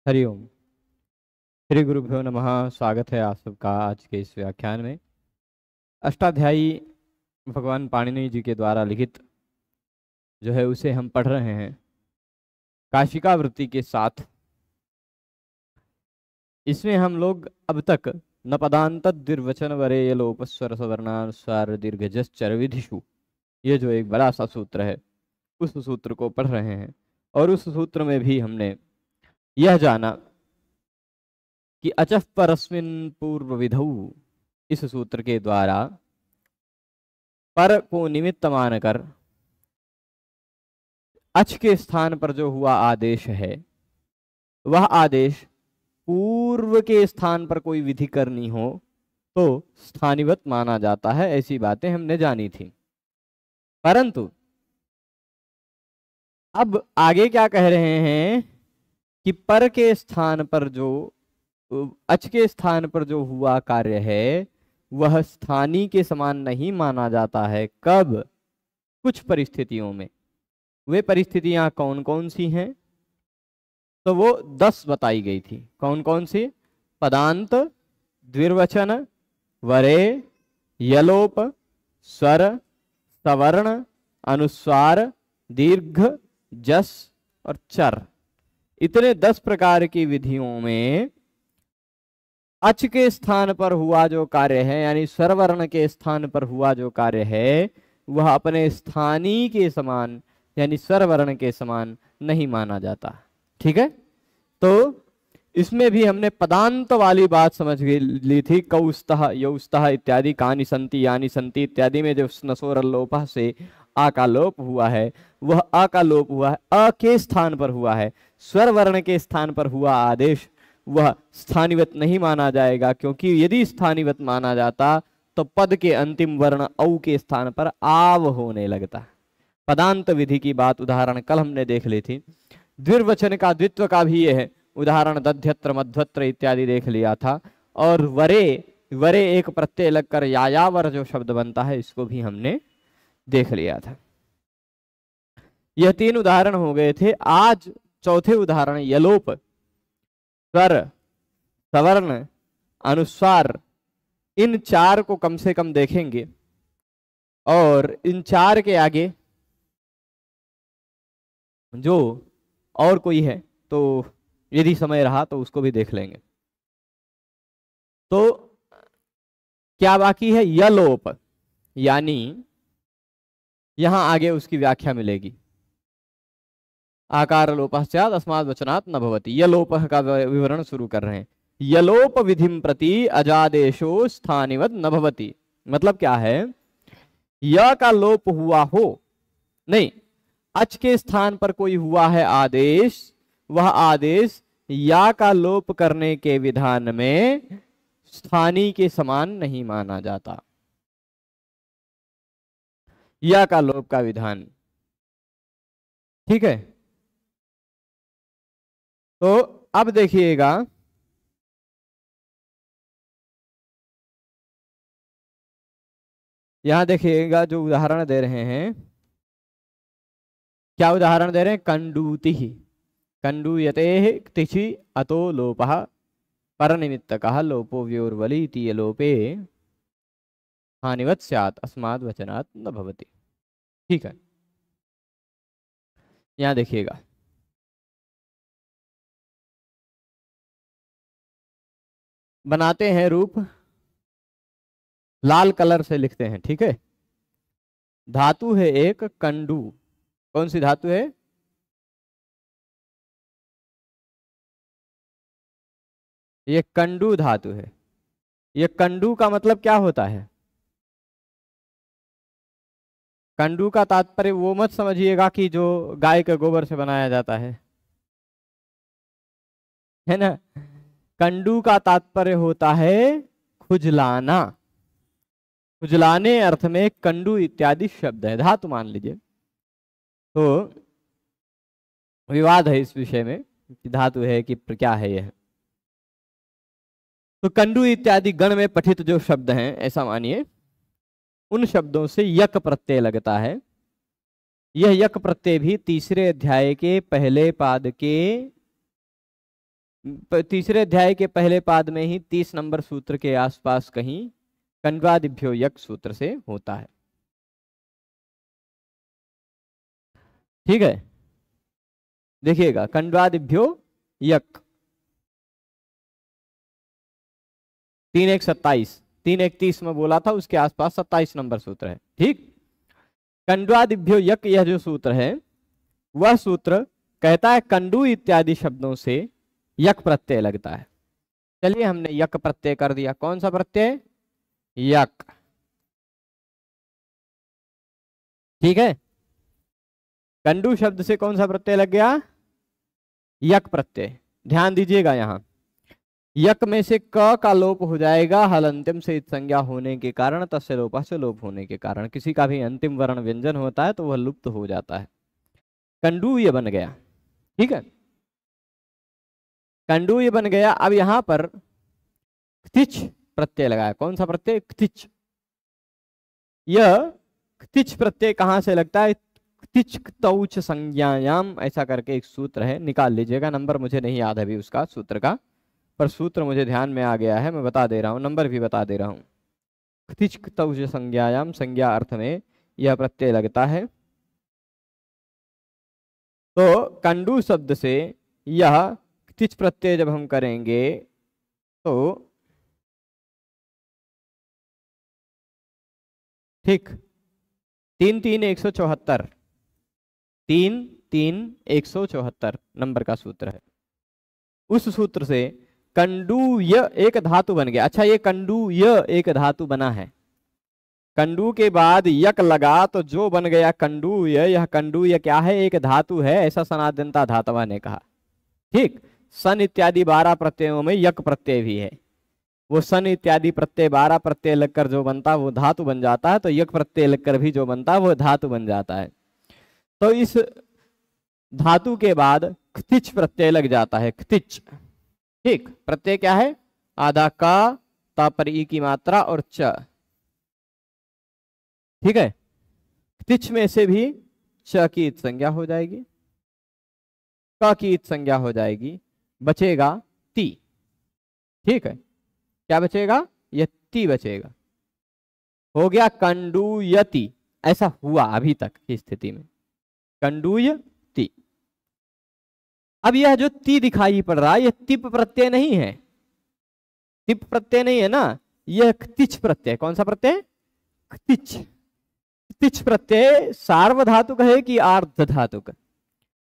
हरिओम। श्री गुरुभ्यो नमः। स्वागत है आप सबका आज के इस व्याख्यान में। अष्टाध्यायी भगवान पाणिनि जी के द्वारा लिखित जो है उसे हम पढ़ रहे हैं काशिका वृत्ति के साथ। इसमें हम लोग अब तक न पदांत द्विर्वचन वरे ये लोपस्वर सवर्णानुस्वार दीर्घजश्चर विधिषु, ये जो एक बड़ा सा सूत्र है उस सूत्र को पढ़ रहे हैं। और उस सूत्र में भी हमने यह जाना कि अचः परस्मिन् पूर्व विधौ, इस सूत्र के द्वारा पर को निमित्त मानकर अच के स्थान पर जो हुआ आदेश है वह आदेश पूर्व के स्थान पर कोई विधि करनी हो तो स्थानिवत माना जाता है। ऐसी बातें हमने जानी थी। परंतु अब आगे क्या कह रहे हैं कि पर के स्थान पर जो अच के स्थान पर जो हुआ कार्य है वह स्थानी के समान नहीं माना जाता है। कब? कुछ परिस्थितियों में। वे परिस्थितियां कौन कौन सी हैं? तो वो 10 बताई गई थी। कौन कौन सी? पदांत, द्विर्वचन, वरे, यलोप, स्वर, सवर्ण, अनुस्वार, दीर्घ, जस और चर। इतने 10 प्रकार की विधियों में अच के स्थान पर हुआ जो कार्य है, यानी स्वरवर्ण के स्थान पर हुआ जो कार्य है, वह अपने स्थानीय के समान यानी स्वरवर्ण के समान नहीं माना जाता। ठीक है। तो इसमें भी हमने पदांत वाली बात समझ ली थी। कौस्तः, यौस्तः इत्यादि, कानि संति, यानि संति इत्यादि में जो नसोर लोप से आ का लोप हुआ है वह आ का लोप हुआ है, अ के स्थान पर हुआ है। स्वर वर्ण के स्थान पर हुआ आदेश वह स्थानिवत नहीं माना जाएगा, क्योंकि यदि स्थानिवत माना जाता तो पद के अंतिम वर्ण औ के स्थान पर आव होने लगता। पदांत विधि की बात उदाहरण कल हमने देख ली थी। द्विर्वचन का, द्वित्व का भी यह है उदाहरण दध्यत्र, मध्वत्र इत्यादि देख लिया था। और वरे, वरे एक प्रत्यय लगकर यायावर जो शब्द बनता है इसको भी हमने देख लिया था। यह 3 उदाहरण हो गए थे। आज चौथे उदाहरण यलोप, स्वर, सवर्ण, अनुस्वार, इन 4 को कम से कम देखेंगे। और इन 4 के आगे जो और कोई है तो यदि समय रहा तो उसको भी देख लेंगे। तो क्या बाकी है? यलोप, यानी यहां आगे उसकी व्याख्या मिलेगी। आकार लोपश्चात् अस्माद् वचनात् न भवति। यलोप का विवरण शुरू कर रहे हैं। यलोप विधिम प्रति अजादेशो स्थानिवत न भवति। मतलब क्या है? य का लोप हुआ हो, नहीं, अच के स्थान पर कोई हुआ है आदेश, वह आदेश या का लोप करने के विधान में स्थानी के समान नहीं माना जाता। या का लोप का विधान। ठीक है। तो अब देखिएगा, यहां देखिएगा जो उदाहरण दे रहे हैं। क्या उदाहरण दे रहे हैं? कंडूति, कंडूयते तिथि अतो लोपः परनिमित्तकः लोपो व्योर्वली इति लोपे हानिवत् स्यात् अस्माद् वचनात् न भवति। ठीक है। यहां देखिएगा, बनाते हैं रूप, लाल कलर से लिखते हैं। ठीक है। धातु है एक कंडू। कौन सी धातु है? ये कंडू धातु है। ये कंडू का मतलब क्या होता है? कंडू का तात्पर्य वो मत समझिएगा कि जो गाय के गोबर से बनाया जाता है ना। कंडू का तात्पर्य होता है खुजलाना। खुजलाने अर्थ में कंडू इत्यादि शब्द है। धातु मान लीजिए। तो विवाद है इस विषय में कि धातु है कि क्या है यह। तो कंडू इत्यादि गण में पठित जो शब्द हैं, ऐसा मानिए, उन शब्दों से यक प्रत्यय लगता है। यह यक प्रत्यय भी तीसरे अध्याय के पहले पाद के तीसरे अध्याय के पहले पाद में ही 30 नंबर सूत्र के आसपास कहीं कंडवादिभ्यो यक सूत्र से होता है। ठीक है, देखिएगा कंडवादिभ्यो यक 3:1:27 3:1:30 में बोला था, उसके आसपास 27 नंबर सूत्र है। ठीक, कंडवादिभ्यो यक यह जो सूत्र है वह सूत्र कहता है कंडू इत्यादि शब्दों से यक प्रत्यय लगता है। चलिए हमने यक प्रत्यय कर दिया। कौन सा प्रत्यय? यक। ठीक है, कंडू शब्द से कौन सा प्रत्यय लग गया? यक प्रत्यय। ध्यान दीजिएगा, यहां यक में से क का लोप हो जाएगा हल अंतिम से इत संज्ञा होने के कारण, तस्य लोपा से लोप होने के कारण। किसी का भी अंतिम वर्ण व्यंजन होता है तो वह लुप्त हो जाता है। कंडू ये बन गया। ठीक है, कंडू ये बन गया। अब यहां पर क्तिच प्रत्यय लगाया। कौन सा प्रत्यय? क्तिच। यह क्तिच प्रत्यय कहां से लगता है? क्तिच क्तौच संज्ञायाम, ऐसा करके एक सूत्र है, निकाल लीजिएगा। नंबर मुझे नहीं याद है अभी उसका सूत्र का, पर सूत्र मुझे ध्यान में आ गया है, मैं बता दे रहा हूं, नंबर भी बता दे रहा हूं। क्तिच क्तौच संज्ञायाम, संज्ञा अर्थ में यह प्रत्यय लगता है। तो कंडू शब्द से यह क्तिच प्रत्यय जब हम करेंगे तो ठीक 3-3-174 3-3-174 नंबर का सूत्र है। उस सूत्र से कंडूय एक धातु बन गया। अच्छा, ये कंडूय एक धातु बना है, कंडू के बाद यक लगा तो जो बन गया कंडूय। यह कंडूय क्या है? एक धातु है, ऐसा सनातनता धातवा ने कहा। ठीक, सन इत्यादि 12 प्रत्ययों में यक प्रत्यय भी है। वो सन इत्यादि प्रत्यय 12 प्रत्यय लगकर जो बनता है वो धातु बन जाता है, तो यक प्रत्यय लगकर भी जो बनता है वो धातु बन जाता है। तो इस धातु के बाद क्तिच प्रत्यय लग जाता है। क्तिच। ठीक, प्रत्यय क्या है? आधा का, ता पर ई की मात्रा और च। ठीक है, क्तिच में से भी च की इत संज्ञा हो जाएगी, क की इत संज्ञा हो जाएगी, बचेगा ती। ठीक है, क्या बचेगा? यति बचेगा। हो गया कंडूयति। ऐसा हुआ अभी तक की स्थिति में, कंडूयति। अब यह जो ती दिखाई पड़ रहा है यह तिप प्रत्यय नहीं है, तिप प्रत्यय नहीं है ना, यह क्तिच प्रत्यय। कौन सा प्रत्यय? क्तिच। क्तिच प्रत्यय सार्वधातुक है कि आर्ध धातुक?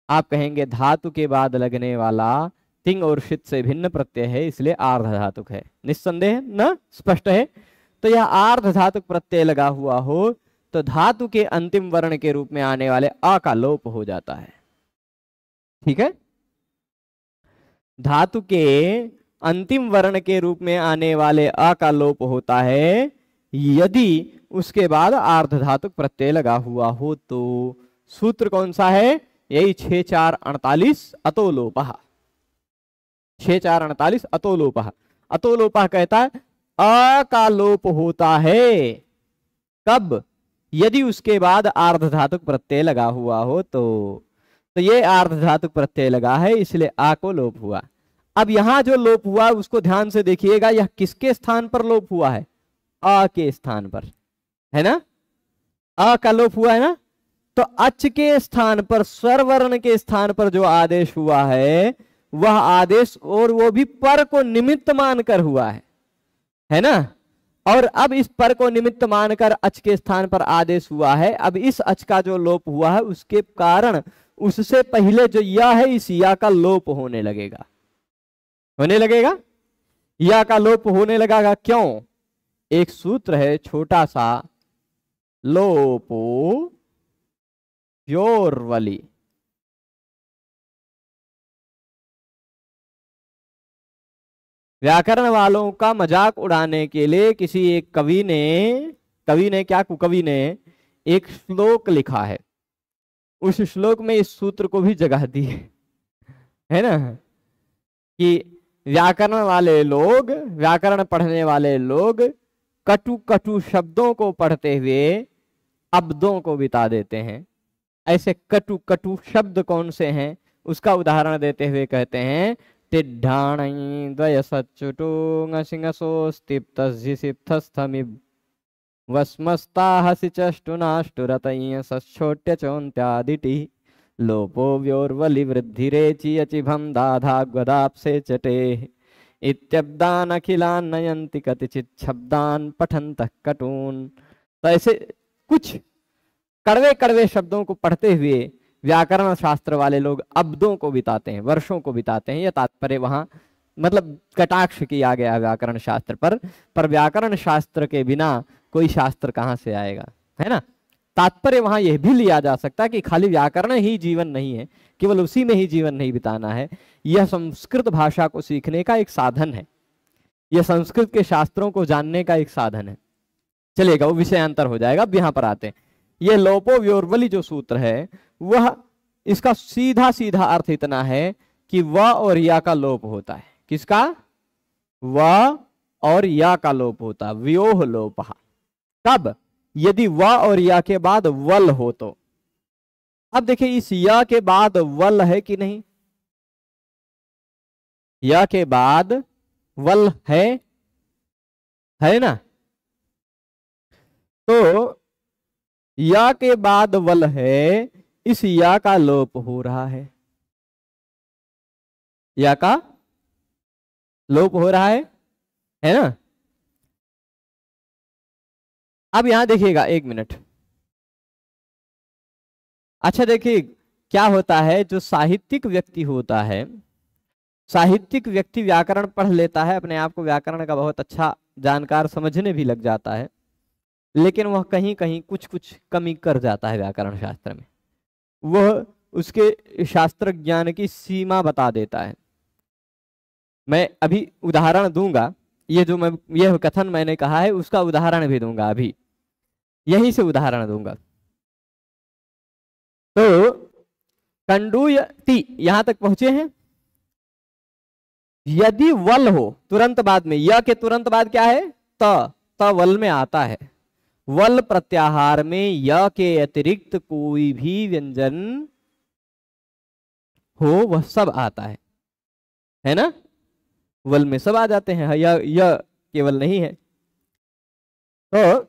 आप कहेंगे धातु के बाद लगने वाला तिंग और शित से भिन्न प्रत्यय है, इसलिए आर्ध धातुक है। निस्संदेह न, स्पष्ट है। तो यह आर्ध धातुक प्रत्यय लगा हुआ हो तो धातु के अंतिम वर्ण के रूप में आने वाले अ का लोप हो जाता है। ठीक है, धातु के अंतिम वर्ण के रूप में आने वाले अ का लोप होता है यदि उसके बाद आर्ध धातुक प्रत्यय लगा हुआ हो। तो सूत्र कौन सा है? यही 6-4-48 अतोलोपः। 6-4-48 अतोलोपः। अतोलोपः कहता है अ का लोप होता है कब? यदि उसके बाद आर्ध धातुक प्रत्यय लगा हुआ हो। तो ये आर्ध धातुक प्रत्यय लगा है इसलिए आ को लोप हुआ। अब यहां जो लोप हुआ उसको ध्यान से देखिएगा, यह किसके स्थान पर लोप हुआ है? अ के स्थान पर, है ना? अ का लोप हुआ है ना। तो अच के स्थान पर, स्वर वर्ण के स्थान पर जो आदेश हुआ है वह आदेश, और वो भी पर को निमित्त मानकर हुआ है ना। और अब इस पर को निमित्त मानकर अच के स्थान पर आदेश हुआ है। अब इस अच का जो लोप हुआ है उसके कारण उससे पहले जो या है इस या का लोप होने लगेगा, होने लगेगा। या का लोप होने लगेगा क्यों? एक सूत्र है छोटा सा, लोपो योर्वली। व्याकरण वालों का मजाक उड़ाने के लिए किसी एक कवि ने क्या, कुकवि ने एक श्लोक लिखा है। उस श्लोक में इस सूत्र को भी जगह दी है ना, कि व्याकरण वाले लोग, व्याकरण पढ़ने वाले लोग कटु कटु शब्दों को पढ़ते हुए अब्दों को बिता देते हैं। ऐसे कटु कटु शब्द कौन से हैं उसका उदाहरण देते हुए कहते हैं तिड्ढाणै द्वयसच्युटोऽसिंहसोऽस्तिप्तस्जिसिप्तस्थमिव वस्मस्ताहसि चष्टुनाष्टुरतय्य सच्छोट्यचोन्त्यादिटिः लोपो व्योर्वलिवृद्धिरेचि अचिभं दाधाग्वदाप्से चटेः इत्यब्दानखिलान् नयन्ति कतिचित् शब्दान् पठन्तः कटून्। तो ऐसे कुछ कड़वे कड़वे शब्दों को पढ़ते हुए व्याकरण शास्त्र वाले लोग अब्दों को बिताते हैं, वर्षों को बिताते हैं। यह तात्पर्य वहां मतलब कटाक्ष किया गया व्याकरण शास्त्र पर व्याकरण शास्त्र के बिना कोई शास्त्र कहाँ से आएगा, है ना। तात्पर्य वहां यह भी लिया जा सकता है कि खाली व्याकरण ही जीवन नहीं है, केवल उसी में ही जीवन नहीं बिताना है। यह संस्कृत भाषा को सीखने का एक साधन है, यह संस्कृत के शास्त्रों को जानने का एक साधन है। चलेगा, वो विषयांतर हो जाएगा। अब यहां पर आते हैं। यह लोपो व्योर्वली जो सूत्र है वह, इसका सीधा सीधा अर्थ इतना है कि व और या का लोप होता है। किसका? व और या का लोप होता है, व्योह लोपः। कब? यदि व और या के बाद वल हो तो। अब देखिए इस या के बाद वल है कि नहीं? या के बाद वल है ना। तो या के बाद वल है, इस या का लोप हो रहा है, या का लोप हो रहा है ना। अब यहां देखिएगा, एक मिनट। अच्छा देखिए क्या होता है, जो साहित्यिक व्यक्ति होता है, साहित्यिक व्यक्ति व्याकरण पढ़ लेता है, अपने आप को व्याकरण का बहुत अच्छा जानकार समझने भी लग जाता है, लेकिन वह कहीं कहीं कुछ कुछ कमी कर जाता है व्याकरण शास्त्र में। वह उसके शास्त्र ज्ञान की सीमा बता देता है। मैं अभी उदाहरण दूंगा, यह कथन मैंने कहा है उसका उदाहरण भी दूंगा, अभी यहीं से उदाहरण दूंगा। तो कंडूयति यहां तक पहुंचे हैं। यदि वल हो तुरंत बाद में, या के तुरंत बाद क्या है? त वल में आता है। वल प्रत्याहार में या के अतिरिक्त कोई भी व्यंजन हो वह सब आता है ना। वल में सब आ जाते हैं, या केवल नहीं है। तो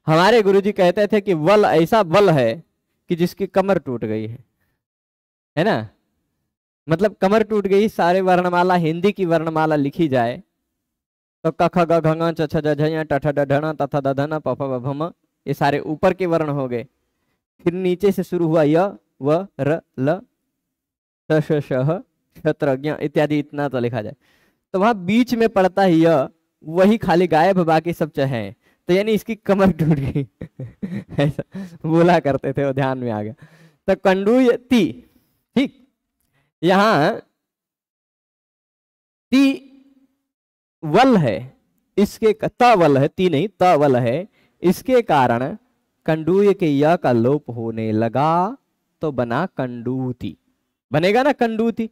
हमारे गुरुजी कहते थे कि वल ऐसा वल है कि जिसकी कमर टूट गई है ना। मतलब कमर टूट गई, सारे वर्णमाला हिंदी की वर्णमाला लिखी जाए तो क ख ग घ ङ छ छ ज झ ञ ट ठ ड ढ ण त थ द ध न प फ ब भ म, ये सारे ऊपर के वर्ण हो गए। फिर नीचे से शुरू हुआ य व र ल श श श ह क्षत्र ज्ञ इत्यादि, इतना तो लिखा जाए। तो वहां बीच में पड़ता है य, वही खाली गायब, बाकी सब चाहे। तो यानी इसकी कमर टूट गई ऐसा बोला करते थे, वो ध्यान में आ गया। तो कंडूयति, ठीक, यहां ती वल है, इसके त वल है, ती नहीं त वल है, इसके कारण कंडूय के या का लोप होने लगा तो बना कंडूति। बनेगा ना कंडूति।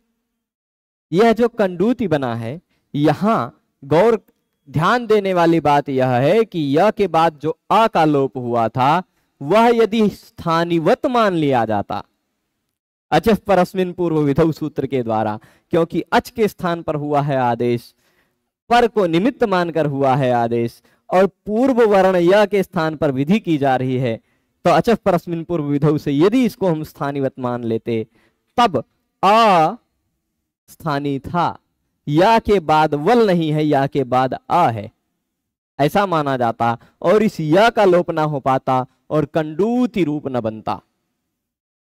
यह जो कंडूति बना है, यहां गौर ध्यान देने वाली बात यह है कि य के बाद जो अ का लोप हुआ था वह यदि स्थानिवत मान लिया जाता अचः परस्मिन् पूर्व विधौ सूत्र के द्वारा, क्योंकि अच के स्थान पर हुआ है आदेश, पर को निमित्त मानकर हुआ है आदेश, और पूर्व वर्ण य के स्थान पर विधि की जा रही है, तो अचः परस्मिन् पूर्व विधौ से यदि इसको हम स्थानिवत मान लेते तब अ स्थानी था, या के बाद वल नहीं है, या के बाद अ है, ऐसा माना जाता, और इस या का लोप ना हो पाता और कंडूति रूप न बनता।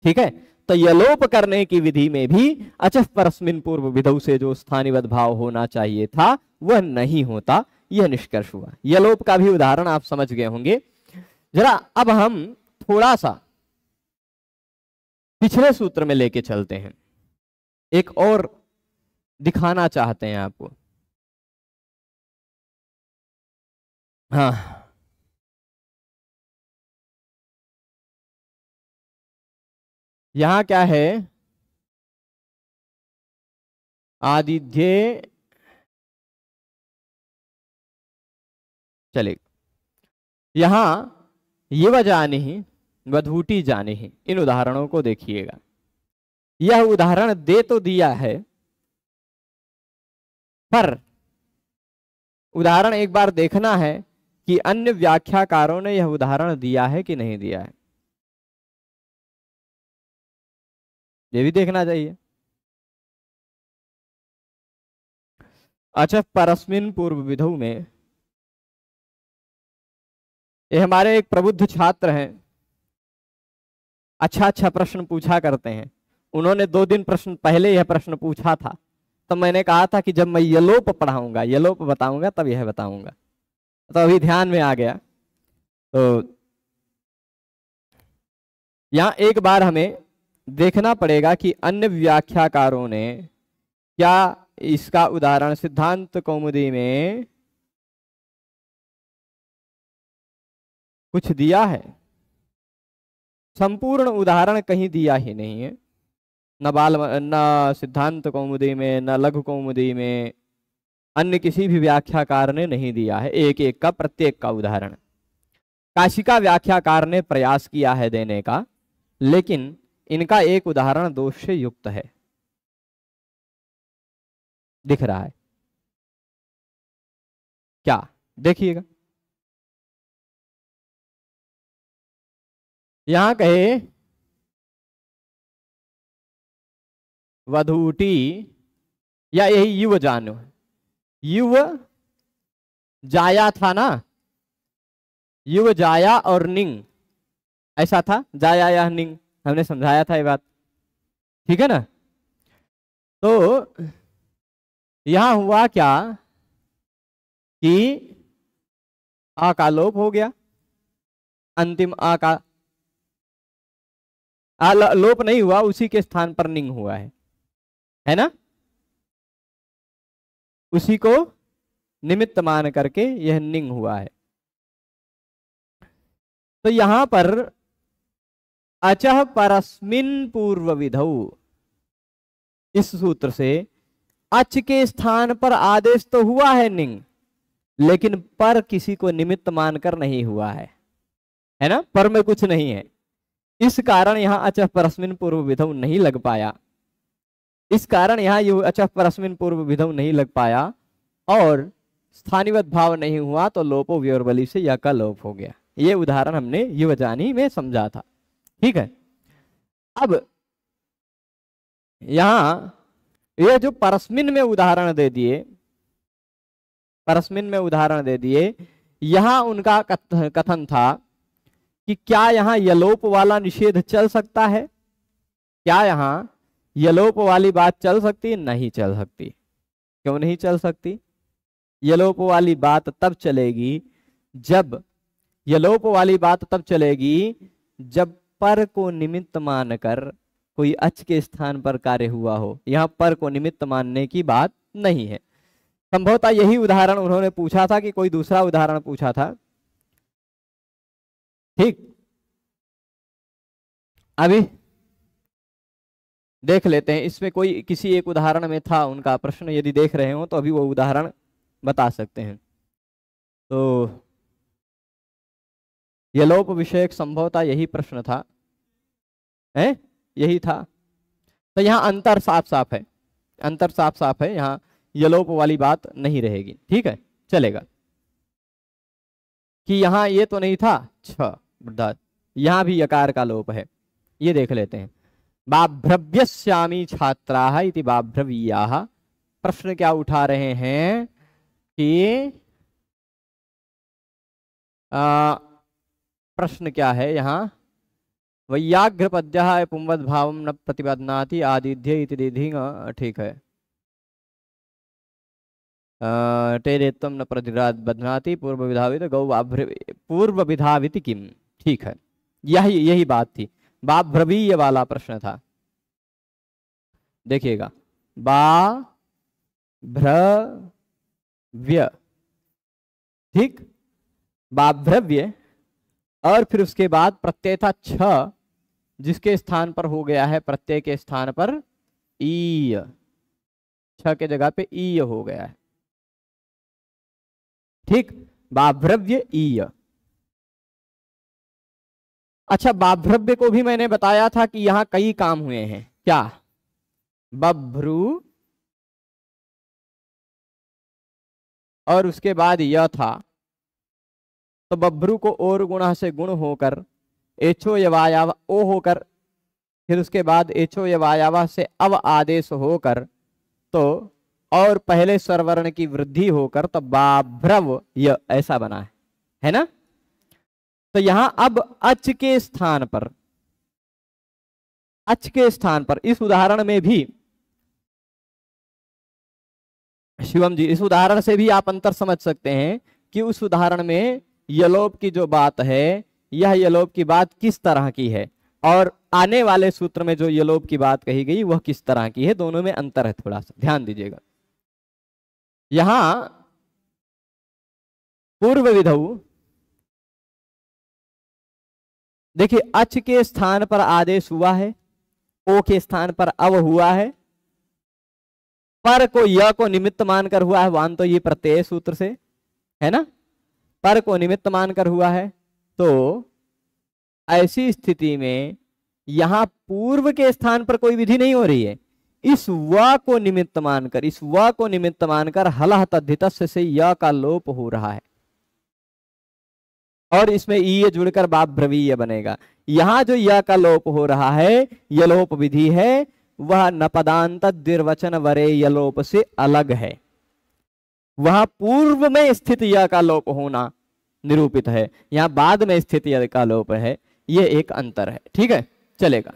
ठीक है, तो यलोप करने की विधि में भी अचः परस्मिन् पूर्व विधौ से जो स्थानिवत भाव होना चाहिए था वह नहीं होता, यह निष्कर्ष हुआ। यलोप का भी उदाहरण आप समझ गए होंगे। जरा अब हम थोड़ा सा पिछले सूत्र में लेके चलते हैं, एक और दिखाना चाहते हैं आपको। हाँ, यहां क्या है? आदिध्य, चलेगा। यहां ये जाने ही वधूटी जाने ही, इन उदाहरणों को देखिएगा। यह उदाहरण दे तो दिया है, पर उदाहरण एक बार देखना है कि अन्य व्याख्याकारों ने यह उदाहरण दिया है कि नहीं दिया है, ये भी देखना चाहिए। अच्छा, परस्मिन पूर्व विधौ में ये हमारे एक प्रबुद्ध छात्र हैं, अच्छा अच्छा प्रश्न पूछा करते हैं। उन्होंने 2 दिन प्रश्न पहले यह प्रश्न पूछा था, तो मैंने कहा था कि जब मैं यलोप पढ़ाऊंगा, यलोप बताऊंगा, तब यह बताऊंगा, तो अभी ध्यान में आ गया। तो यहां एक बार हमें देखना पड़ेगा कि अन्य व्याख्याकारों ने क्या इसका उदाहरण सिद्धांत कौमुदी में कुछ दिया है। संपूर्ण उदाहरण कहीं दिया ही नहीं है, न सिद्धांत कौमुदी में, न लघु कौमुदी में, अन्य किसी भी व्याख्याकार ने नहीं दिया है एक एक का, प्रत्येक का उदाहरण। काशिका व्याख्याकार ने प्रयास किया है देने का, लेकिन इनका एक उदाहरण दोष से युक्त है, दिख रहा है क्या? देखिएगा, यहां कहे वधूटी, या यही युव जानो, युव जाया था ना, युव जाया और निंग, ऐसा था, जाया या निंग, हमने समझाया था ये बात, ठीक है ना। तो यहां हुआ क्या कि आ का लोप हो गया, अंतिम आ का लोप नहीं हुआ, उसी के स्थान पर निंग हुआ है ना, उसी को निमित्त मान करके यह निंग हुआ है। तो यहां पर अचः परस्मिन पूर्व विधौ, इस सूत्र से अच के स्थान पर आदेश तो हुआ है निंग, लेकिन पर किसी को निमित्त मानकर नहीं हुआ है ना, पर में कुछ नहीं है, इस कारण यहां अचः परस्मिन पूर्व विधौ नहीं लग पाया, इस कारण यहां ये अचः परस्मिन पूर्व विधौ नहीं लग पाया, और स्थानिवत भाव नहीं हुआ, तो लोपो व्योर्बली से या का लोप हो गया। ये उदाहरण हमने युवजानी में समझा था, ठीक है। अब यहां ये जो परस्मिन में उदाहरण दे दिए, परस्मिन में उदाहरण दे दिए, यहां उनका कथन था कि क्या यहां यलोप वाला निषेध चल सकता है, क्या यहां यलोप वाली बात चल सकती है? नहीं चल सकती। क्यों नहीं चल सकती? यलोप वाली बात तब चलेगी जब, यलोप वाली बात तब चलेगी जब पर को निमित्त मानकर कोई अच के स्थान पर कार्य हुआ हो। यहां पर को निमित्त मानने की बात नहीं है। संभवतः यही उदाहरण उन्होंने पूछा था कि कोई दूसरा उदाहरण पूछा था, ठीक। अभी देख लेते हैं, इसमें कोई किसी एक उदाहरण में था उनका प्रश्न, यदि देख रहे हो तो अभी वो उदाहरण बता सकते हैं। तो यलोप विषयक संभवतः यही प्रश्न था, है यही था। तो यहाँ अंतर साफ साफ है, अंतर साफ साफ है, यहाँ यलोप वाली बात नहीं रहेगी, ठीक है, चलेगा। कि यहाँ ये तो नहीं था छ, यहाँ भी यकार का लोप है, ये देख लेते हैं। बाभ्रव्यस्यामी छात्राः इति बाभ्रवीयाः। प्रश्न क्या उठा रहे हैं कि प्रश्न क्या है यहाँ, वैयाघ्र पद्यः पुंवद भावम न प्रतिपद्नाति आदिध्य इति दीधि, ठीक है, टेरेत्वम न प्रतिबध्नाति पूर्व विधावित गौ पूर्व विधावित किम, ठीक है, यही बात थी। बाभ्रवीय वाला प्रश्न था, देखिएगा, बाभ्रव्य, ठीक, बाभ्रव्य, और फिर उसके बाद प्रत्यय था छ, जिसके स्थान पर हो गया है, प्रत्यय के स्थान पर ई, छ के जगह पे ई हो गया है, ठीक, बाभ्रव्य ई। अच्छा, बाभ्रव्य को भी मैंने बताया था कि यहाँ कई काम हुए हैं, क्या बभ्रू और उसके बाद य था, तो बभ्रू को और गुणा से गुण होकर एचो यवायावा ओ होकर, फिर उसके बाद एचो यवायावा से अव आदेश होकर, तो और पहले स्वरवर्ण की वृद्धि होकर तो बाभ्रव य ऐसा बना है ना। तो यहां अब अच के स्थान पर, अच के स्थान पर इस उदाहरण में भी शिवम जी, इस उदाहरण से भी आप अंतर समझ सकते हैं कि उस उदाहरण में यलोप की जो बात है, यह यलोप की बात किस तरह की है, और आने वाले सूत्र में जो यलोप की बात कही गई वह किस तरह की है। दोनों में अंतर है, थोड़ा सा ध्यान दीजिएगा। यहां पूर्व विधौ देखिए, अच के स्थान पर आदेश हुआ है, ओ के स्थान पर अव हुआ है, पर को य को निमित्त मानकर हुआ है, वान तो ये प्रत्यय सूत्र से है ना, पर को निमित्त मानकर हुआ है। तो ऐसी स्थिति में यहां पूर्व के स्थान पर कोई विधि नहीं हो रही है, इस व को निमित्त मानकर, इस व को निमित्त मानकर हलह तद्धितस्य से य का लोप हो रहा है, और इसमें ई जुड़कर बाभ्रवीय बनेगा। यहां जो य का लोप हो रहा है, यलोप विधि है, वह नपदांत द्विर्वचन वरे यलोप से अलग है। वह पूर्व में स्थित य का लोप होना निरूपित है, यहां बाद में स्थित य का लोप है, ये एक अंतर है। ठीक है, चलेगा।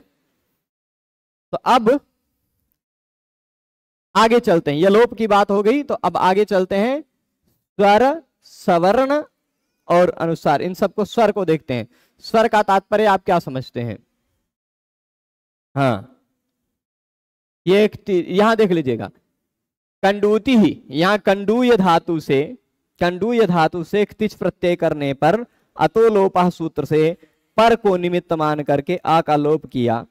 तो अब आगे चलते हैं, यलोप की बात हो गई, तो अब आगे चलते हैं स्वर, सवर्ण और अनुसार, इन सबको स्वर को देखते हैं। स्वर का तात्पर्य आप क्या समझते हैं? हाँ, ये एक यहां देख लीजिएगा, कंडूति ही, यहां कंडूय धातु से, कंडूय धातु से तिच प्रत्यय करने पर अतो लोपः सूत्र से पर को निमित्त मान करके आ का लोप किया,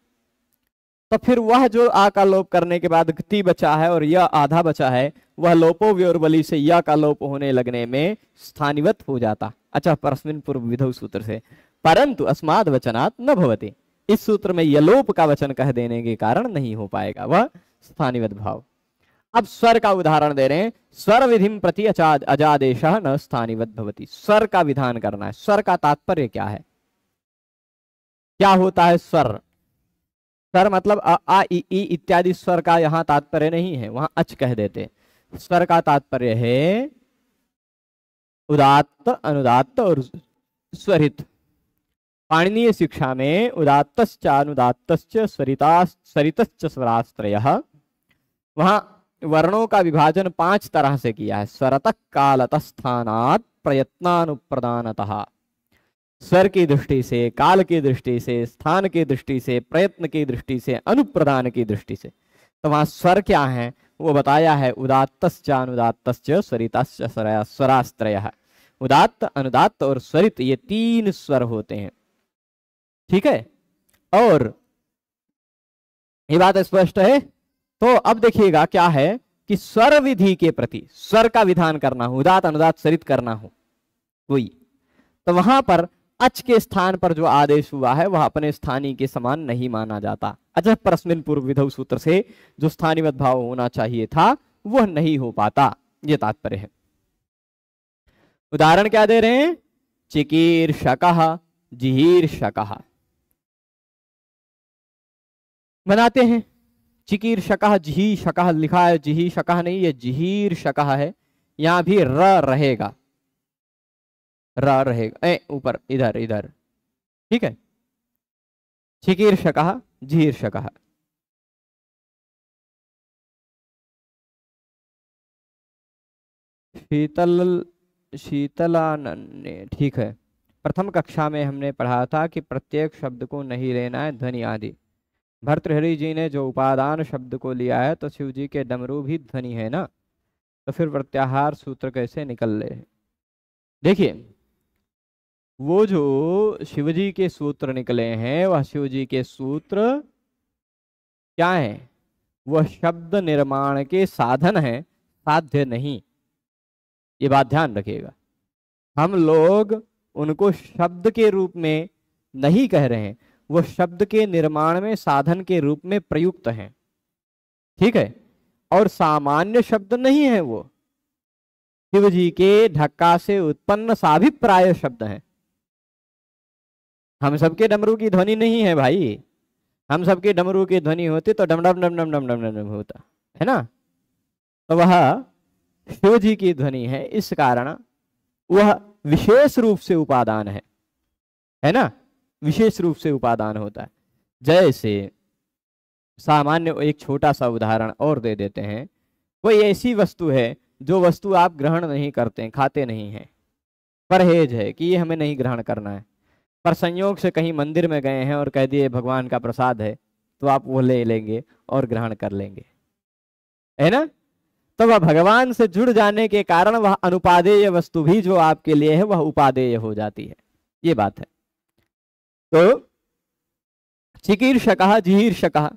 तो फिर वह जो आ का लोप करने के बाद ति बचा है और यह आधा बचा है, वह लोपो व्योर्बली से या का लोप होने लगने में स्थानिवत हो जाता। अच्छा, परस्मिन् पूर्व विधौ सूत्र से, परंतु अस्माद् वचनात् न भवति, इस सूत्र में यलोप का वचन कह देने के कारण नहीं हो पाएगा, वह स्थानिवत भाव। अब स्वर का उदाहरण दे रहे हैं, स्वर विधिम प्रति अजादेशः न स्थानिवत भवति। स्वर का विधान करना है, स्वर का तात्पर्य क्या है, क्या होता है स्वर? स्वर मतलब अ आ इ ई इत्यादि स्वर का यहां तात्पर्य नहीं है, वहां अच कह देते। स्वर का तात्पर्य है उदात्त, अनुदात्त और स्वरित। पाणिनीय शिक्षा में उदात्तश्च अनुदात्तश्च स्वरितश्च स्वरास्त्रयः, वहां वर्णों का विभाजन 5 तरह से किया है। स्वरतः कालतः स्थानात् प्रयत्नानुप्रदानतः, स्वर की दृष्टि से, काल की दृष्टि से, स्थान की दृष्टि से, प्रयत्न की दृष्टि से, अनुप्रदान की दृष्टि से। तो वहां स्वर क्या है वो बताया है, उदात्तश्च अनुदात्तश्च स्वरितश्च स्वरास्त्रयः। उदात्त, अनुदात्त और स्वरित, ये 3 स्वर होते हैं। ठीक है, और ये बात स्पष्ट है। तो अब देखिएगा क्या है कि स्वर विधि के प्रति, स्वर का विधान करना हो, उदात्त अनुदात्त स्वरित करना हो कोई, तो वहां पर अच के स्थान पर जो आदेश हुआ है वह अपने स्थानीय के समान नहीं माना जाता। अच्छा, परस्मिन् पूर्व विधौ सूत्र से जो स्थानीवत भाव होना चाहिए था वह नहीं हो पाता, ये तात्पर्य है। उदाहरण क्या दे रहे हैं? चिकीर्षकः, जिहीर्षकः बनाते हैं। चिकीर्षकः, जिहीर्षकः लिखा है, जिहीर्षकः नहीं, ये जिहीर्षकः है। यहां भी र रहेगा, र रहेगा, ऊपर इधर इधर। ठीक है, चिकीर्षकः, जिहीर्षकः। शीतलानन्य, ठीक है। प्रथम कक्षा में हमने पढ़ा था कि प्रत्येक शब्द को नहीं लेना है ध्वनि आदि। भर्तृहरि जी ने जो उपादान शब्द को लिया है, तो शिव जी के डमरू भी ध्वनि है ना, तो फिर प्रत्याहार सूत्र कैसे निकल रहे हैं? देखिए, वो जो शिव जी के सूत्र निकले हैं, वह शिव जी के सूत्र क्या है? वह शब्द निर्माण के साधन है, साध्य नहीं। ये बात ध्यान रखिएगा, हम लोग उनको शब्द के रूप में नहीं कह रहे हैं, वो शब्द के निर्माण में साधन के रूप में प्रयुक्त हैं। ठीक है, और सामान्य शब्द नहीं है वो, शिव जी के ढक्का से उत्पन्न साभिप्राय शब्द है। हम सबके डमरू की ध्वनि नहीं है भाई, हम सबके डमरू की ध्वनि होती तो डम डम डम डम डम डम डम होता है ना, तो वह शिव जी की ध्वनि है, इस कारण वह विशेष रूप से उपादान है ना, विशेष रूप से उपादान होता है। जैसे सामान्य एक छोटा सा उदाहरण और दे देते हैं, कोई ऐसी वस्तु है जो वस्तु आप ग्रहण नहीं करते, खाते नहीं हैं, परहेज है कि ये हमें नहीं ग्रहण करना है, पर संयोग से कहीं मंदिर में गए हैं और कह दिए भगवान का प्रसाद है, तो आप वो ले लेंगे और ग्रहण कर लेंगे, है ना। तो वह भगवान से जुड़ जाने के कारण वह अनुपादेय वस्तु भी जो आपके लिए है वह उपादेय हो जाती है, ये बात है। तो चिकीर्षकः जिहीर्षकः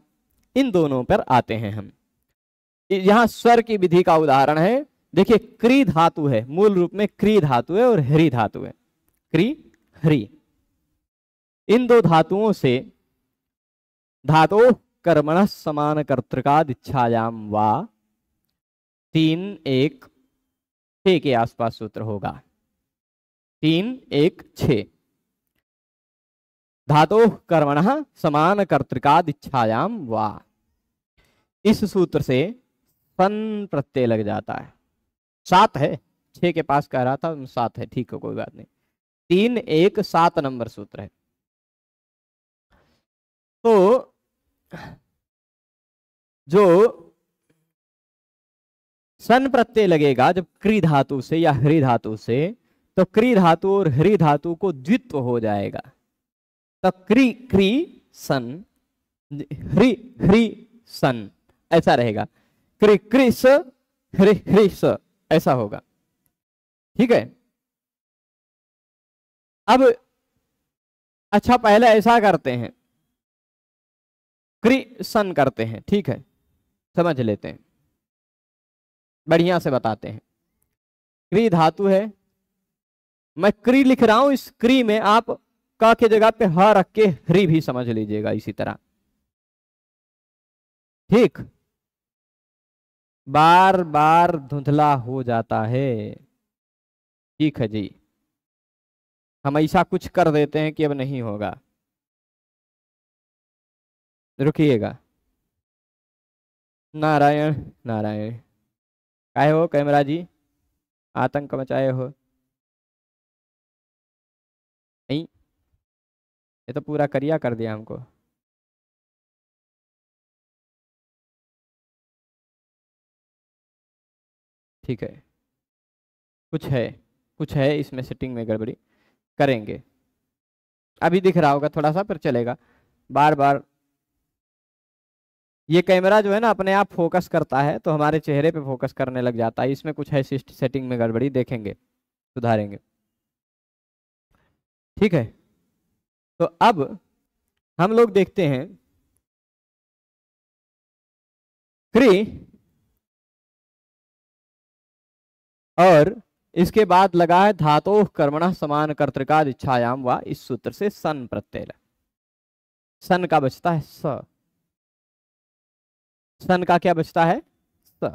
इन दोनों पर आते हैं हम। यहां स्वर की विधि का उदाहरण है, देखिए क्री धातु है, मूल रूप में क्री धातु है और हरि धातु है, क्री हरि, इन दो धातुओं से धातु कर्मणः समान कर्तृकाद इच्छायाम वा 3 1 6 के आसपास सूत्र होगा, 3 1 6, धातु कर्मणः समान कर्तृकाद इच्छायाम वा, इस सूत्र से सन प्रत्यय लग जाता है। 7 है, 6 के पास कह रहा था, 7 है, ठीक है कोई बात नहीं, 3 1 7 नंबर सूत्र है। तो जो सन प्रत्यय लगेगा जब क्री धातु से या हरि धातु से, तो क्री धातु और हरि धातु को द्वित्व हो जाएगा, तो क्री क्री सन, हरि हरि सन, ऐसा रहेगा, क्री क्री स हरि हरि स, ऐसा होगा, ठीक है। अब अच्छा पहले ऐसा करते हैं, क्री सन करते हैं, ठीक है, समझ लेते हैं, बढ़िया से बताते हैं। क्री धातु है, मैं क्री लिख रहा हूं, इस क्री में आप क के जगह पे ह रख के हरि भी समझ लीजिएगा इसी तरह, ठीक। बार बार धुंधला हो जाता है, ठीक है जी, हम ऐसा कुछ कर देते हैं कि अब नहीं होगा, रुकिएगा। नारायण नारायण, काहे हो कैमरा जी, आतंक मचाए हो, नहीं ये तो पूरा करिया कर दिया हमको। ठीक है, कुछ है इसमें सेटिंग में गड़बड़ी, करेंगे, अभी दिख रहा होगा थोड़ा सा, पर चलेगा। बार बार ये कैमरा जो है ना अपने आप फोकस करता है, तो हमारे चेहरे पे फोकस करने लग जाता है, इसमें कुछ है सेटिंग में गड़बड़ी, देखेंगे सुधारेंगे, ठीक है। तो अब हम लोग देखते हैं क्री और इसके बाद लगा है धातु कर्मणः समान कर्तृकाद इच्छायाम वा, इस सूत्र से सन प्रत्यय, सन का बचता है स, सन का क्या बचता है स,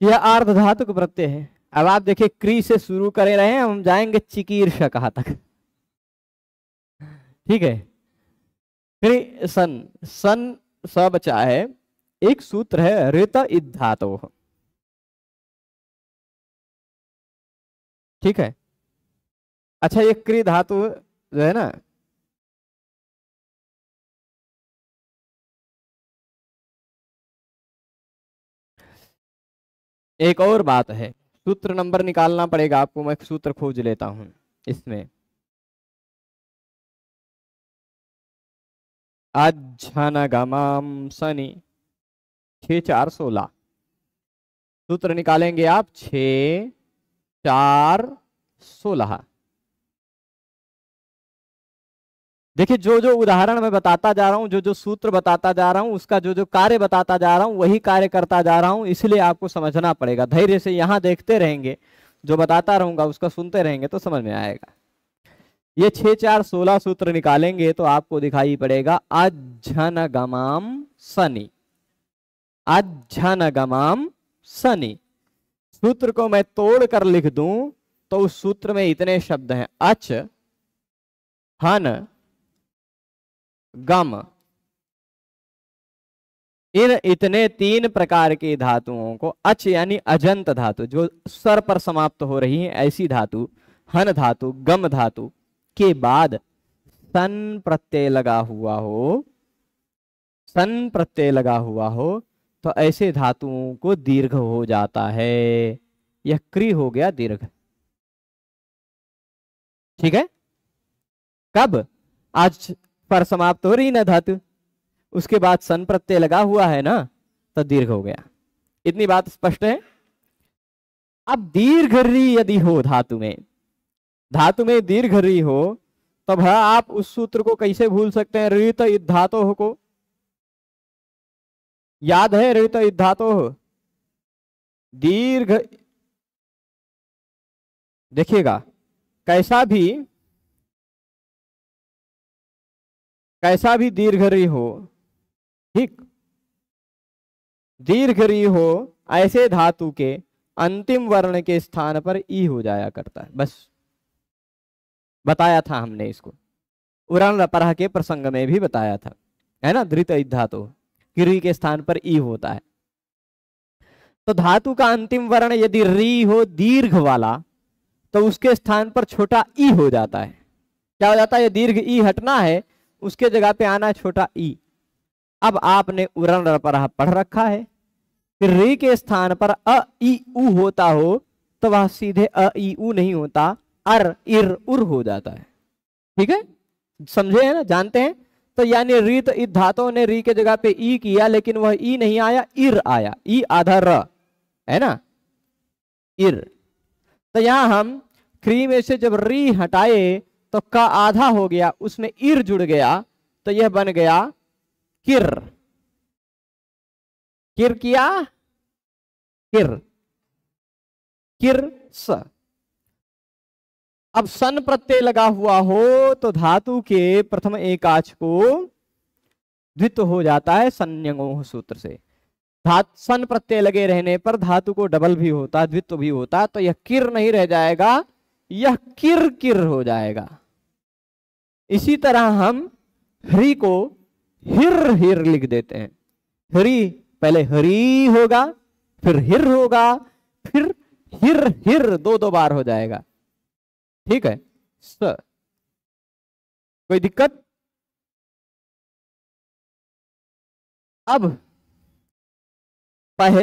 यह आर्ध धातुक प्रत्यय है। अब आप देखिए क्री से शुरू करे रहे हैं, हम जाएंगे चिकीर्षकः तक, ठीक है। क्री सन, सन स बचा है, एक सूत्र है ऋत इद धातु, ठीक है। अच्छा ये क्री धातु जो है ना, एक और बात है, सूत्र नंबर निकालना पड़ेगा आपको, मैं सूत्र खोज लेता हूं इसमें। अज्झनगमं शनि 6 4 16, सूत्र निकालेंगे आप 6 4 16। देखिए जो जो उदाहरण मैं बताता जा रहा हूं, जो जो सूत्र बताता जा रहा हूं, उसका जो जो कार्य बताता जा रहा हूं वही कार्य करता जा रहा हूं, इसलिए आपको समझना पड़ेगा, धैर्य से यहां देखते रहेंगे, जो बताता रहूंगा उसका सुनते रहेंगे तो समझ में आएगा। ये 6 4 16 सूत्र निकालेंगे तो आपको दिखाई पड़ेगा अज्झनगमं शनि, अज्झनगमाम शनि। सूत्र को मैं तोड़ कर लिख दूं तो उस सूत्र में इतने शब्द हैं, अच, हन, गम। इन इतने 3 प्रकार की धातुओं को, अच यानी अजंत धातु जो स्वर पर समाप्त हो रही है ऐसी धातु, हन धातु, गम धातु के बाद सन प्रत्यय लगा हुआ हो, सन प्रत्यय लगा हुआ हो तो ऐसे धातुओं को दीर्घ हो जाता है। यह क्री हो गया दीर्घ। ठीक है, कब? आज पर समाप्त हो रही ना धातु, उसके बाद सन प्रत्यय लगा हुआ है ना, तो दीर्घ हो गया। इतनी बात स्पष्ट है। अब दीर्घ री यदि हो धातु में दीर्घ री हो, तब आप उस सूत्र को कैसे भूल सकते हैं? ऋत इद धातोः को याद है? ऋत इद धातोः दीर्घ, देखिएगा कैसा भी दीर्घ री हो, ठीक, दीर्घ री हो, ऐसे धातु के अंतिम वर्ण के स्थान पर ई हो जाया करता है। बस बताया था हमने इसको, उरण रपरह के प्रसंग में भी बताया था, है ना। धृत इद धातु री के स्थान पर ई होता है। तो धातु का अंतिम वर्ण यदि री हो दीर्घ वाला, तो उसके स्थान पर छोटा ई हो जाता है। क्या हो जाता है? ये दीर्घ ई हटना है, उसके जगह पे आना है छोटा ई। अब आपने उरण रपरह पढ़ रखा है, फिर री के स्थान पर अ ई उ होता हो तो वह सीधे अ ई उ नहीं होता, अर इर उर हो जाता है। ठीक है, समझे है ना, जानते हैं। तो यानी रीत इद धातु ने री के जगह पे ई किया, लेकिन वह ई नहीं आया, इर आया। ई आधा र है ना, इर। तो यहां हम क्री में से जब री हटाए तो का आधा हो गया, उसमें इर जुड़ गया, तो यह बन गया किर। किर किया, किर, किर स। अब सन प्रत्यय लगा हुआ हो तो धातु के प्रथम एकाच को द्वित्व हो जाता है संज्ञोह सूत्र से। सन प्रत्यय लगे रहने पर धातु को डबल भी होता, द्वित्व भी होता, तो यह किर नहीं रह जाएगा, यह किर किर हो जाएगा। इसी तरह हम हरि को हिर हिर लिख देते हैं। हरि पहले हरि होगा, फिर हिर होगा, फिर हिर हिर दो बार हो जाएगा। ठीक है, कोई दिक्कत? अब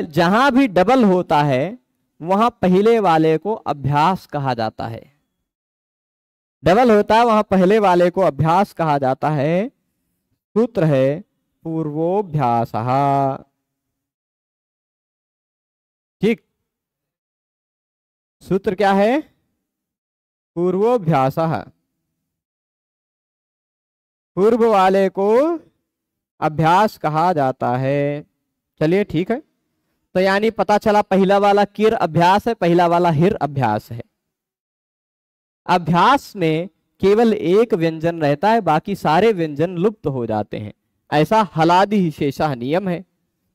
जहां भी डबल होता है वहां पहले वाले को अभ्यास कहा जाता है। डबल होता है वहां पहले वाले को अभ्यास कहा जाता है। सूत्र है पूर्वोभ्यास। ठीक, सूत्र क्या है? पूर्वोभ्यास। पूर्व वाले को अभ्यास कहा जाता है। चलिए ठीक है, तो यानी पता चला पहला वाला किर अभ्यास है, पहला वाला हिर अभ्यास है। अभ्यास में केवल एक व्यंजन रहता है, बाकी सारे व्यंजन लुप्त हो जाते हैं। ऐसा हलादि शेषा नियम है।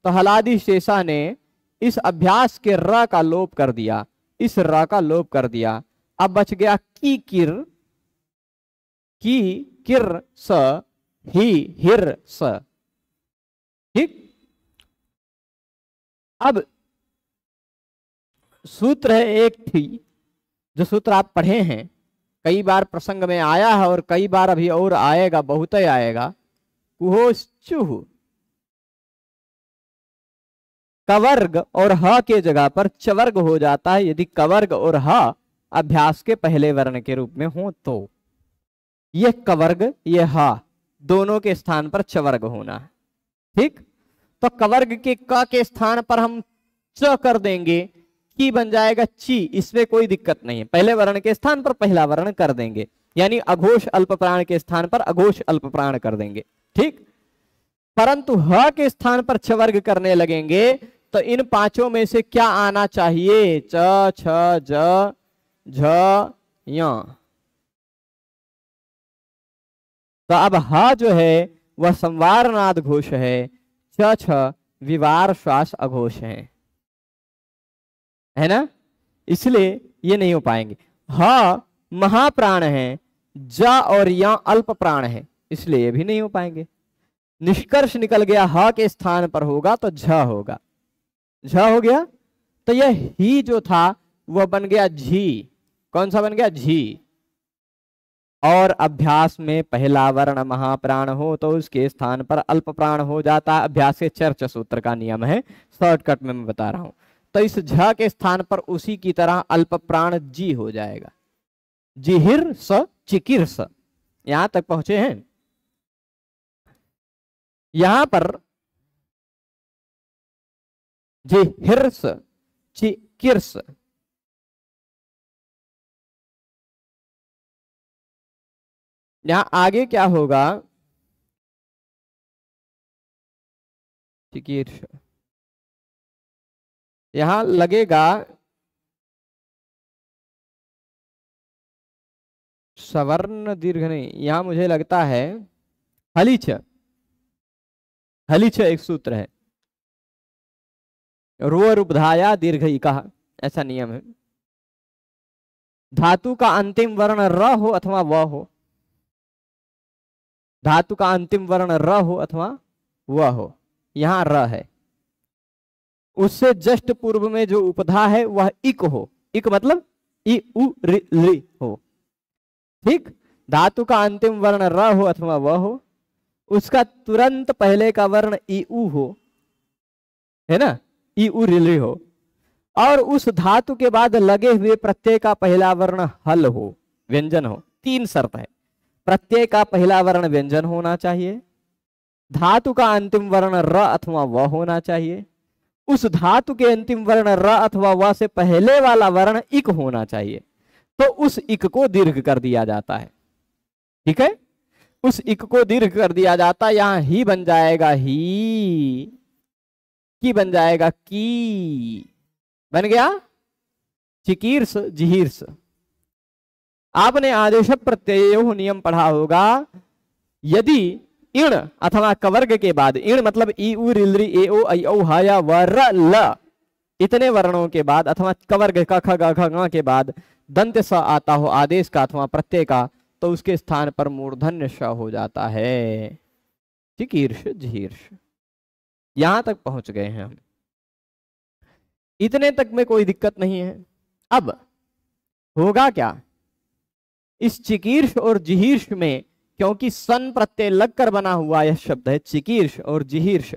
तो हलादि शेषा ने इस अभ्यास के र का लोप कर दिया, इस र का लोप कर दिया। अब बच गया की किर, की किर स, ही हिर स। ठीक, अब सूत्र है एक थी, जो सूत्र आप पढ़े हैं, कई बार प्रसंग में आया है और कई बार अभी और आएगा, बहुत ही आएगा। कुहोश्चुः, कवर्ग और ह के जगह पर चवर्ग हो जाता है यदि कवर्ग और ह अभ्यास के पहले वर्ण के रूप में हो तो। यह कवर्ग, यह ह दोनों के स्थान पर चवर्ग होना है। ठीक, तो कवर्ग के क के स्थान पर हम च कर देंगे, की बन जाएगा ची, इसमें कोई दिक्कत नहीं है। पहले वर्ण के स्थान पर पहला वर्ण कर देंगे, यानी अघोष अल्प प्राण के स्थान पर अघोष अल्प प्राण कर देंगे। ठीक, परंतु ह के स्थान पर चवर्ग करने लगेंगे तो इन पांचों में से क्या आना चाहिए? च, छ, ज, झ, य। तो अब ह जो है वह संवारनाद घोष है, च छ विवार श्वास अघोष है ना, इसलिए ये नहीं हो पाएंगे। ह महाप्राण है, ज और य अल्प प्राण है, इसलिए ये भी नहीं हो पाएंगे। निष्कर्ष निकल गया ह के स्थान पर होगा तो झ होगा, झ हो गया, तो यह ही जो था वह बन गया झी। कौन सा बन गया? झी। और अभ्यास में पहला वर्ण महाप्राण हो तो उसके स्थान पर अल्प प्राण हो जाता है। अभ्यास के चर्च सूत्र का नियम है, शॉर्टकट में मैं बता रहा हूं। तो इस झ के स्थान पर उसी की तरह अल्प प्राण जी हो जाएगा। जिहिर स चिकिर स, यहां तक पहुंचे हैं। यहां पर जिहिर स चिकिर स, यहां आगे क्या होगा? चिकीर्ष, यहां लगेगा सवर्ण दीर्घ नहीं, यहां मुझे लगता है हलिच। हलिच एक सूत्र है, रोअर उपधाया दीर्घ इका, ऐसा नियम है। धातु का अंतिम वर्ण र हो अथवा व हो, धातु का अंतिम वर्ण र हो अथवा व हो, यहां र है। उससे जस्ट पूर्व में जो उपधा है वह इक हो, इक मतलब इ उ रि हो। ठीक, धातु का अंतिम वर्ण र हो अथवा व हो, उसका तुरंत पहले का वर्ण इ उ हो, है ना, इ उ रि हो, और उस धातु के बाद लगे हुए प्रत्यय का पहला वर्ण हल हो, व्यंजन हो। तीन शर्त है, प्रत्यय का पहला वर्ण व्यंजन होना चाहिए, धातु का अंतिम वर्ण र अथवा व होना चाहिए, उस धातु के अंतिम वर्ण र अथवा व से पहले वाला वर्ण इक होना चाहिए, तो उस इक को दीर्घ कर दिया जाता है। ठीक है, उस इक को दीर्घ कर दिया जाता है। यहां ही बन जाएगा ही, की बन जाएगा की, बन गया चिकीर्ष जिहीर्ष। आपने आदेशक प्रत्ययो नियम पढ़ा होगा, यदि इण अथवा कवर्ग के बाद, इण मतलब ई उ रिलरी ए ओ ऐ औ ह या व र ल, इतने वर्णों के बाद, अथवा कवर्ग क ख ग घ ङ के बाद दंत स आता हो आदेश का अथवा प्रत्यय का, तो उसके स्थान पर मूर्धन्य श हो जाता है। चिकीर्ष जिहीर्ष, यहां तक पहुंच गए हैं हम, इतने तक में कोई दिक्कत नहीं है। अब होगा क्या, इस चिकीर्ष और जिहीर्ष में, क्योंकि सन प्रत्यय लगकर बना हुआ यह शब्द है चिकीर्ष और जिहीर्ष।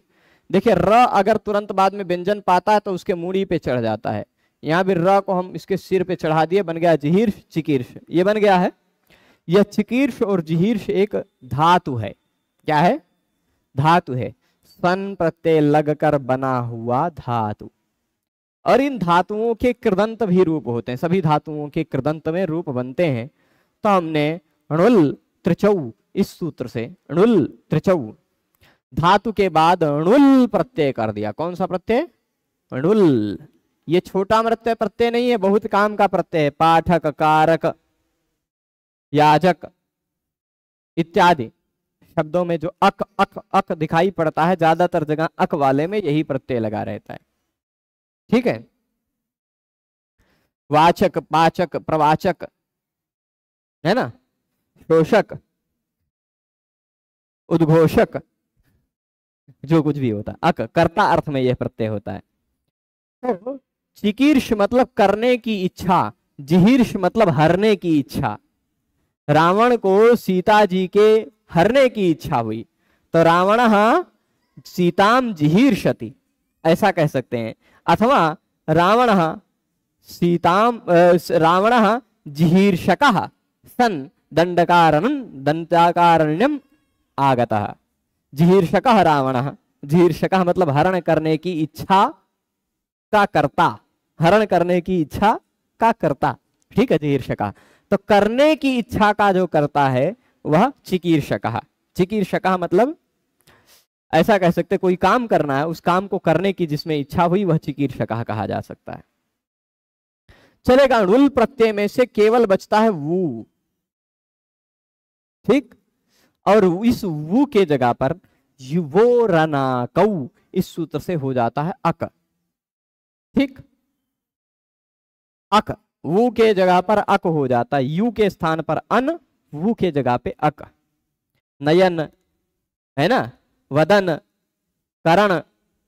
देखिए र अगर तुरंत बाद में व्यंजन पाता है तो उसके मूड़ी पे चढ़ जाता है, यहां भी र को हम इसके सिर पे चढ़ा दिए, बन गया जिहीर्ष चिकीर्ष, ये बन गया है। यह चिकीर्ष और जिहीर्ष एक धातु है। क्या है? धातु है, सन प्रत्यय लगकर बना हुआ धातु। और इन धातुओं के कृदंत भी रूप होते हैं, सभी धातुओं के कृदंत में रूप बनते हैं। तो हमने णुल त्रिचौ, इस सूत्र से णुल त्रिचौ, धातु के बाद णुल प्रत्यय कर दिया। कौन सा प्रत्यय? णुल। ये छोटा प्रत्यय नहीं है, बहुत काम का प्रत्यय है। पाठक, कारक, याजक इत्यादि शब्दों में जो अक अक अक दिखाई पड़ता है, ज्यादातर जगह अक वाले में यही प्रत्यय लगा रहता है। ठीक है, वाचक, पाचक, प्रवाचक, है ना, शोषक, उद्घोषक, जो कुछ भी होता है, अक कर्ता अर्थ में यह प्रत्यय होता है। तो चिकीर्ष मतलब करने की इच्छा, जिहीर्ष मतलब हरने की इच्छा। रावण को सीता जी के हरने की इच्छा हुई, तो रावण सीताम जिहीर्षति, ऐसा कह सकते हैं। अथवा रावण सीताम रावण जिहीर्षकः सन दंडकारण्यम आगतः। जिहीर्षकः रावणः, जिहीर्षकः मतलब हरण करने की इच्छा का कर्ता, हरण करने की इच्छा का कर्ता। ठीक है, जिहीर्षकः तो करने की इच्छा का जो करता है वह चिकीर्षकः। चिकीर्षकः मतलब ऐसा कह सकते, कोई काम करना है, उस काम को करने की जिसमें इच्छा हुई वह चिकीर्षकः कहा जा सकता है। चलेगा, णुल प्रत्यय में से केवल बचता है वू। ठीक, और इस वू के जगह पर युवो रनाकौ, इस सूत्र से हो जाता है अक। ठीक, अक, वु के जगह पर अक हो जाता है, यू के स्थान पर अन, वु के जगह पे अक। नयन है ना, वदन, करण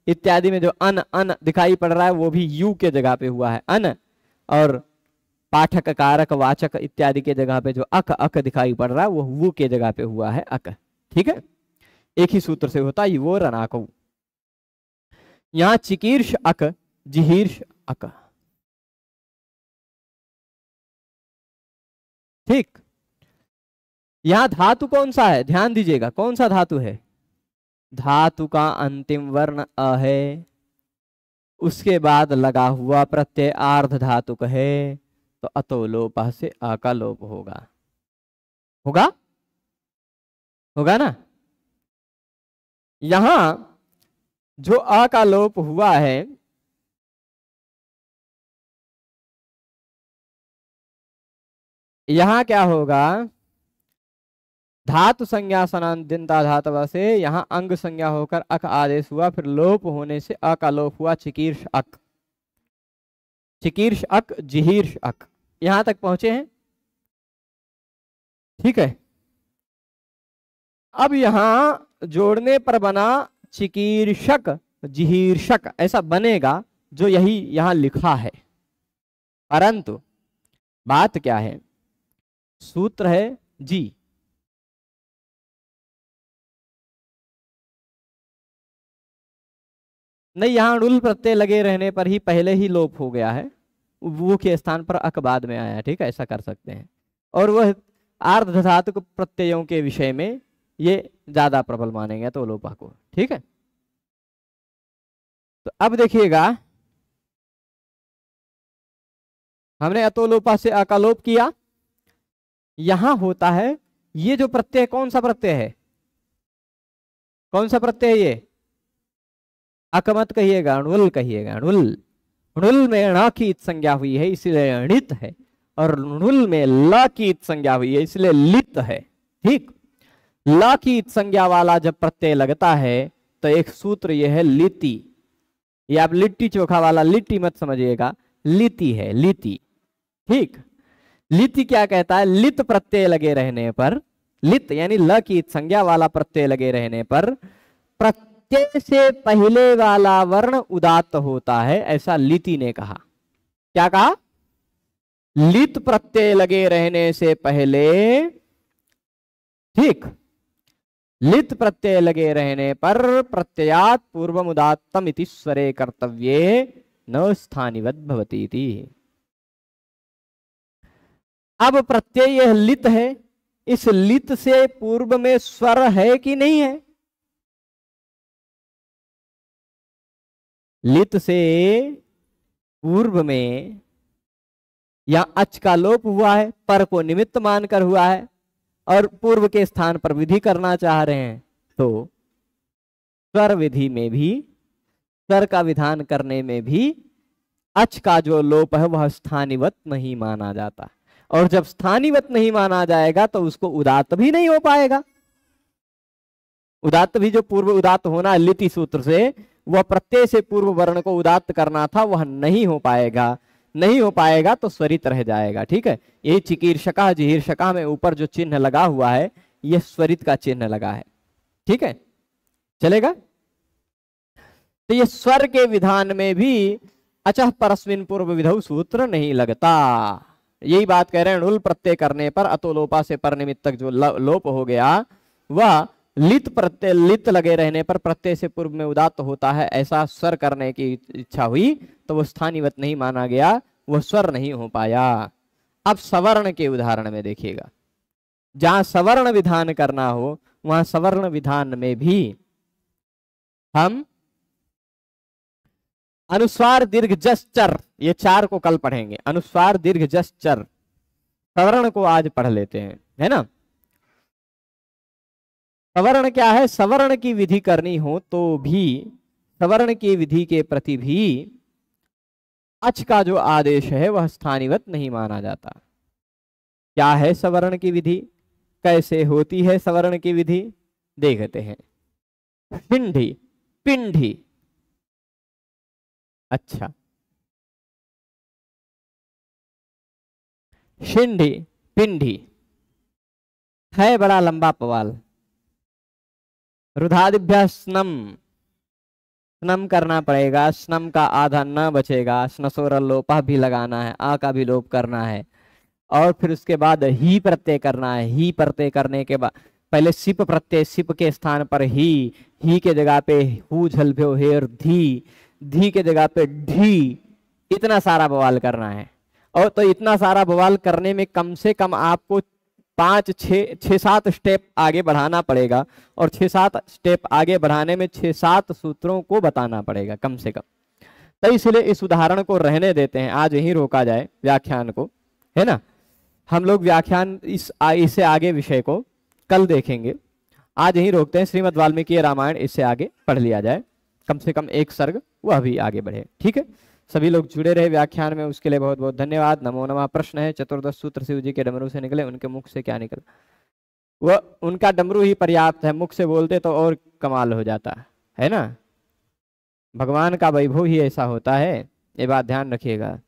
इत्यादि में जो अन अन दिखाई पड़ रहा है वो भी यू के जगह पे हुआ है अन, और पाठक कारक वाचक इत्यादि के जगह पे जो अक अक दिखाई पड़ रहा है वो वु के जगह पे हुआ है अक। ठीक है, एक ही सूत्र से होता है वो रनाकौ। यहां चिकीर्ष अक, जिहीर्ष अक। ठीक, यहां धातु कौन सा है, ध्यान दीजिएगा, कौन सा धातु है, धातु का अंतिम वर्ण अ है, उसके बाद लगा हुआ प्रत्यय आर्ध धातुक है, तो अतो लोप से आ का लोप होगा, होगा होगा ना। यहां जो आ का लोप हुआ है, यहां क्या होगा, धातु संज्ञा सनादिनता धातव से यहां अंग संज्ञा होकर अक आदेश हुआ, फिर लोप होने से अ का लोप हुआ, चिकीर्ष अक, चिकीर्ष अक, जिहीर्ष अक, यहां तक पहुंचे हैं। ठीक है, अब यहां जोड़ने पर बना चिकीर्षक जिहीर्षक, ऐसा बनेगा जो यही यहां लिखा है, परंतु बात क्या है, सूत्र है जी, नहीं, यहां णुल प्रत्यय लगे रहने पर ही पहले ही लोप हो गया है, वो के स्थान पर अक बाद में आया है। ठीक है, ऐसा कर सकते हैं, और वह आर्ध धातुक प्रत्ययों के विषय में ये ज्यादा प्रबल मानेंगे तो लोपा को। ठीक है, तो अब देखिएगा, हमने अतोलोपा से अकालोप किया, यहां होता है ये जो प्रत्यय, कौन सा प्रत्यय है, कौन सा प्रत्यय है ये, अकमत कहिएगा, णुल कहिएगा, णुल, णुल में ण की संज्ञा हुई है इसलिए णित है, और णुल में ल की संज्ञा हुई है इसलिए लित है। ठीक, ल की संज्ञा वाला जब प्रत्यय लगता है तो एक सूत्र यह है लिति, ये आप लिट्टी चोखा वाला लिट्टी मत समझिएगा, लिति है, लिति। ठीक, लिति क्या कहता है, लित प्रत्यय लगे रहने पर, लित यानी ल की संज्ञा वाला प्रत्यय लगे रहने पर प्रत्यय से पहले वाला वर्ण उदात्त होता है, ऐसा लिति ने कहा। क्या कहा, लित प्रत्यय लगे रहने से पहले, ठीक, लित प्रत्यय लगे रहने पर प्रत्ययात पूर्वम उदात्तम इति स्वरे कर्तव्ये न स्थानिवत् भवति इति। अब प्रत्यय यह लित है, इस लित से पूर्व में स्वर है कि नहीं है, लित से पूर्व में या अच का लोप हुआ है, पर को निमित्त मानकर हुआ है, और पूर्व के स्थान पर विधि करना चाह रहे हैं, तो स्वर विधि में भी, स्वर का विधान करने में भी अच का जो लोप है वह स्थानिवत नहीं माना जाता, और जब स्थानिवत नहीं माना जाएगा तो उसको उदात्त भी नहीं हो पाएगा। उदात्त भी जो पूर्व उदात्त होना है लिति सूत्र से, वह प्रत्यय से पूर्व वर्ण को उदात्त करना था, वह नहीं हो पाएगा, नहीं हो पाएगा तो स्वरित रह जाएगा। ठीक है, यही चिकीर्षका जिहीर्षका में ऊपर जो चिन्ह लगा हुआ है यह स्वरित का चिन्ह लगा है। ठीक है, चलेगा। तो ये स्वर के विधान में भी अचः परस्मिन पूर्व विधौ सूत्र नहीं लगता, यही बात कह रहे हैं। णुल प्रत्यय करने पर अतोलोपा से पर निमित्तक जो लोप हो गया वह लित प्रत्यय, लित लगे रहने पर प्रत्यय से पूर्व में उदात्त होता है, ऐसा स्वर करने की इच्छा हुई तो वो स्थानीवत नहीं माना गया, वह स्वर नहीं हो पाया। अब सवर्ण के उदाहरण में देखिएगा, जहां सवर्ण विधान करना हो वहां सवर्ण विधान में भी हम अनुस्वार दीर्घ जस चर, ये चार को कल पढ़ेंगे, अनुस्वार दीर्घ जस चर, सवर्ण को आज पढ़ लेते हैं, है ना। सवर्ण क्या है, सवर्ण की विधि करनी हो तो भी सवर्ण की विधि के प्रति भी अच का जो आदेश है वह स्थानीवत नहीं माना जाता। क्या है सवर्ण की विधि, कैसे होती है सवर्ण की विधि, देखते हैं। पिंडी, पिंडी। अच्छा, शिंडी, पिंडी है बड़ा लंबा पवाल। रुधादिभ्य स्नम, स्नम करना पड़ेगा, स्नम का आधा न बचेगा, स्नसोर लोपा भी लगाना है, आ का भी लोप करना है, और फिर उसके बाद ही प्रत्यय करना है। ही प्रत्यय करने के बाद पहले सिप प्रत्यय, सिप के स्थान पर ही के जगह पे हु झलभ्यो हेर धी, धी के जगह पे ढी, इतना सारा बवाल करना है। और तो इतना सारा बवाल करने में कम से कम आपको 5-6-7 स्टेप आगे बढ़ाना पड़ेगा, और 6-7 स्टेप आगे बढ़ाने में 6-7 सूत्रों को बताना पड़ेगा कम से कम। तो इसलिए इस उदाहरण को रहने देते हैं, आज यहीं रोका जाए व्याख्यान को, है ना। हम लोग व्याख्यान इससे आगे विषय को कल देखेंगे, आज यहीं रोकते हैं। श्रीमद् वाल्मीकि रामायण इससे आगे पढ़ लिया जाए, कम से कम एक सर्ग वह भी आगे बढ़े, ठीक है। सभी लोग जुड़े रहे व्याख्यान में, उसके लिए बहुत बहुत धन्यवाद। नमो नमः। प्रश्न है, चतुर्दश सूत्र शिव जी के डमरू से निकले, उनके मुख से क्या निकला? वह उनका डमरू ही पर्याप्त है, मुख से बोलते तो और कमाल हो जाता है ना। भगवान का वैभव ही ऐसा होता है, ये बात ध्यान रखिएगा।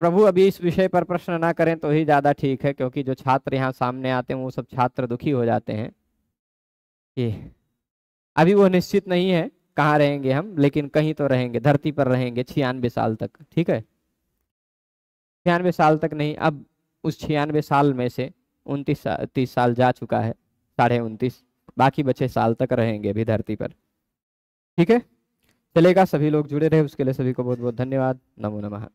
प्रभु अभी इस विषय पर प्रश्न ना करें तो ही ज्यादा ठीक है, क्योंकि जो छात्र यहाँ सामने आते हैं वो सब छात्र दुखी हो जाते हैं। ये अभी वो निश्चित नहीं है कहाँ रहेंगे हम, लेकिन कहीं तो रहेंगे, धरती पर रहेंगे 96 साल तक, ठीक है। 96 साल तक नहीं, अब उस 96 साल में से 29-30 साल जा चुका है, 29.5, बाकी बचे साल तक रहेंगे अभी धरती पर, ठीक है। चलेगा, सभी लोग जुड़े रहे उसके लिए सभी को बहुत बहुत धन्यवाद। नमो नमः।